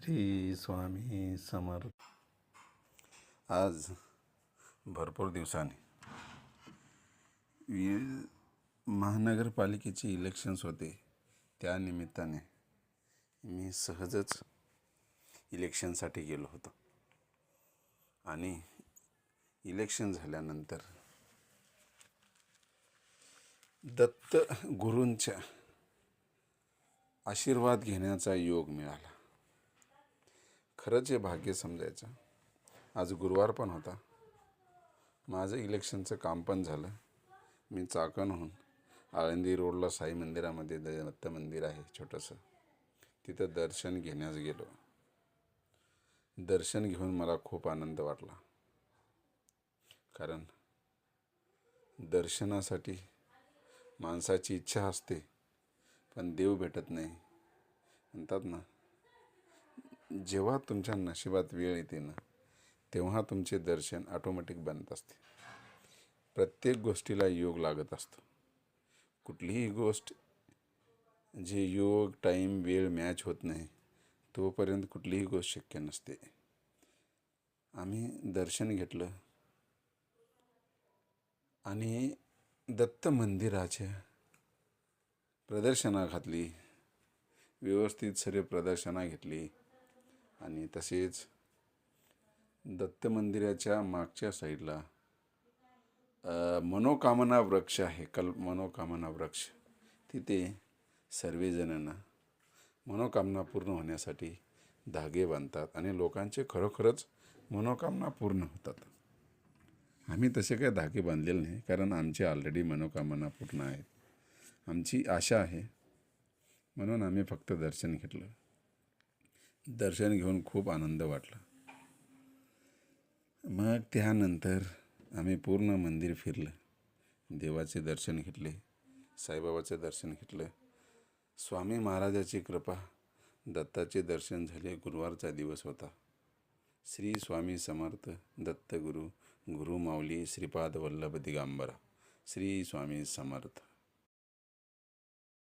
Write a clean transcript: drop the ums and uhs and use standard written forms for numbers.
श्री स्वामी समर्थ. आज भरपूर दिवसांनी महानगरपालिकेचे इलेक्शन्स होते. त्या निमित्ताने मी सहजच इलेक्शनसाठी गेलो होतो आणि इलेक्शन झाल्यानंतर दत्त गुरूंच्या आशीर्वाद घेण्याचा योग मिळाला. खरंच हे भाग्य समजायचं. आज गुरुवार पण होता. माझं इलेक्शनचं काम पण झालं. मी चाकणहून आळंदी रोडला साई मंदिरामध्ये दत्त मंदिर आहे छोटंसं, तिथं दर्शन घेण्यास गेलो. दर्शन घेऊन मला खूप आनंद वाटला, कारण दर्शनासाठी माणसाची इच्छा असते पण देव भेटत नाही. म्हणतात ना, जेव्हा तुमच्या नशिबात वेळ येते ना, तेव्हा तुमचे दर्शन ऑटोमॅटिक बनत असते. प्रत्येक गोष्टीला योग लागत असतो. कुठलीही गोष्ट जे योग, टाईम, वेळ मॅच होत नाही तोपर्यंत कुठलीही गोष्ट शक्य नसते. आम्ही दर्शन घेतलं आणि दत्त मंदिराच्या प्रदर्शना घातली. व्यवस्थित सर्व प्रदर्शना घेतली आणि तसेच दत्त मंदिराच्या मागच्या साईडला मनोकामना वृक्ष आहे. मनोकामना वृक्ष, तिथे सर्वजणांना मनोकामना पूर्ण होण्यासाठी धागे बांधतात आणि लोकांचे खरोखरच मनोकामना पूर्ण होतात. आम्ही तसे काही धागे बांधलेले नाही, कारण आमची ऑलरेडी मनोकामना पूर्ण आहेत. आमची आशा आहे म्हणून आम्ही फक्त दर्शन घेतलं. दर्शन घेऊन खूप आनंद वाटला. मग त्यानंतर आम्ही पूर्ण मंदिर फिरलं. देवाचे दर्शन घेतले, साईबाबाचे दर्शन घेतलं. स्वामी महाराजाची कृपा, दत्ताचे दर्शन झाले. गुरुवारचा दिवस होता. श्री स्वामी समर्थ दत्त गुरु, गुरु माऊली श्रीपाद वल्लभ दिगंबरा. श्री स्वामी समर्थ.